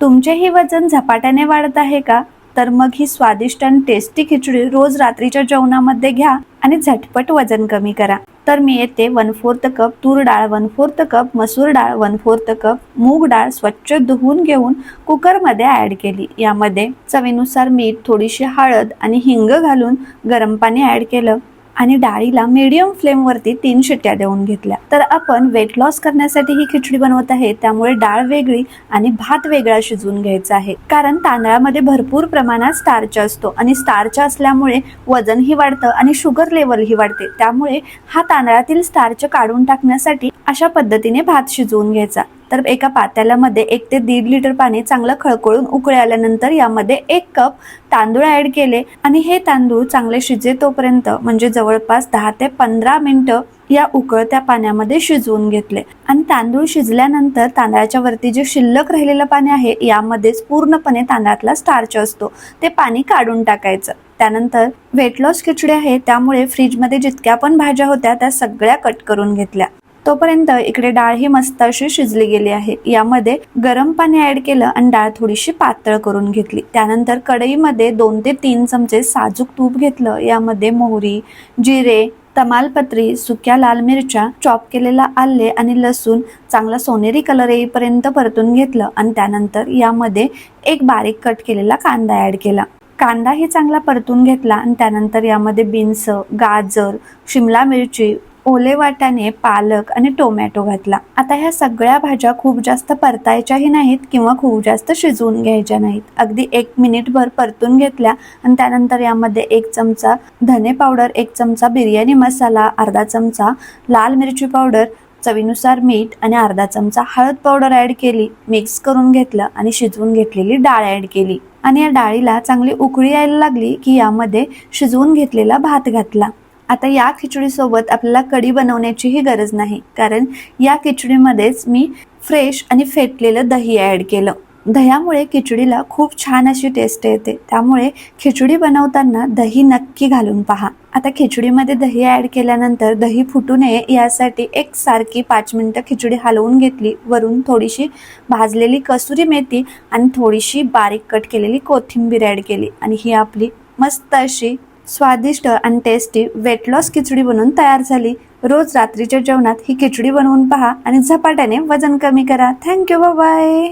तुमचेही वजन झपाट्याने वाढत आहे का? तर मग ही स्वादिष्ट आणि टेस्टी खिचडी रोज रात्रीच्या जेवणामध्ये घ्या आणि झटपट वजन कमी करा. तर मी येथे 1/4 कप तूर डाळ, 1/4 कप मसूर डाळ, 1/4 कप मूग डाळ स्वच्छ धुवून घेऊन कुकरमध्ये ॲड केली. यामध्ये चवीनुसार मीठ, थोडीशी हळद आणि हिंग घालून गरम पाणी ॲड केलं आणि डाळीला मीडियम फ्लेमवरती 3 शिट्ट्या देऊन घेतल्या. तर आपण वेट लॉस करण्यासाठी ही खिचडी बनवत आहे, त्यामुळे डाळ वेगळी आणि भात वेगळा शिजवून घ्यायचा आहे. कारण तांदळामध्ये भरपूर प्रमाणात स्टार्च असतो आणि स्टार्च असल्यामुळे वजनही वाढतं आणि शुगर लेवलही वाढते. त्यामुळे हा तांदळातील स्टार्च काढून टाकण्यासाठी अशा पद्धतीने भात शिजवून घ्यायचा. तर एका पातेल्यामध्ये 1 ते 1.5 लिटर पाणी चांगलं खळखळून उकळी आल्यानंतर यामध्ये 1 कप तांदूळ ॲड केले आणि हे तांदूळ चांगले शिजेतोपर्यंत म्हणजे जवळपास 10 ते 15 मिनिटं या उकळत्या पाण्यामध्ये शिजवून घेतले. आणि तांदूळ शिजल्यानंतर तांदळाच्या वरती जे शिल्लक राहिलेलं पाणी आहे यामध्येच पूर्णपणे तांदळातला स्टार्च असतो ते पाणी काढून टाकायचं. त्यानंतर वेट लॉस खिचडी आहे त्यामुळे फ्रीजमध्ये जितक्या पण भाज्या होत्या त्या सगळ्या कट करून घेतल्या. तोपर्यंत इकडे डाळ ही मस्त अशी शिजली गेली आहे. यामध्ये गरम पाणी ॲड केलं आणि डाळ थोडीशी पातळ करून घेतली. त्यानंतर कढईमध्ये 2 ते 3 चमचे साजूक तूप घेतलं. यामध्ये मोहरी, जिरे, तमालपत्री, सुक्या लाल मिरच्या, चॉप केलेला आले आणि लसूण चांगला सोनेरी कलर येईपर्यंत परतून घेतलं आणि त्यानंतर यामध्ये एक बारीक कट केलेला कांदा ॲड केला. कांदाही चांगला परतून घेतला आणि त्यानंतर यामध्ये बीन्स, गाजर, शिमला मिरची, ओले वाटाणे, पालक आणि टोमॅटो घातला. आता ह्या सगळ्या भाज्या खूप जास्त परतायच्याही नाहीत किंवा खूप जास्त शिजवून घ्यायच्या नाहीत. अगदी 1 मिनिटभर परतून घेतल्या आणि त्यानंतर यामध्ये 1 चमचा धने पावडर, 1 चमचा बिर्याणी मसाला, अर्धा चमचा लाल मिरची पावडर, चवीनुसार मीठ आणि अर्धा चमचा हळद पावडर ॲड केली. मिक्स करून घेतलं आणि शिजवून घेतलेली डाळ ॲड केली आणि या डाळीला चांगली उकळी यायला लागली की यामध्ये शिजवून घेतलेला भात घातला. आता या खिचडीसोबत आपल्याला कढी बनवण्याचीही गरज नाही, कारण या खिचडीमध्येच मी फ्रेश आणि फेटलेलं दही ॲड केलं. दह्यामुळे खिचडीला खूप छान अशी टेस्ट येते. त्यामुळे खिचडी बनवताना दही नक्की घालून पहा. आता खिचडीमध्ये दही ॲड केल्यानंतर दही फुटू नये यासाठी एकसारखी 5 मिनिटं खिचडी हलवून घेतली. वरून थोडीशी भाजलेली कसुरी मेथी आणि थोडीशी बारीक कट केलेली कोथिंबीर ॲड केली आणि ही आपली मस्त अशी स्वादिष्ट आणि टेस्टी वेट लॉस खिचडी बनवून तयार झाली. रोज रात्रीच्या जेवणात ही खिचडी बनवून पहा आणि झपाट्याने वजन कमी करा. Thank you, bye bye.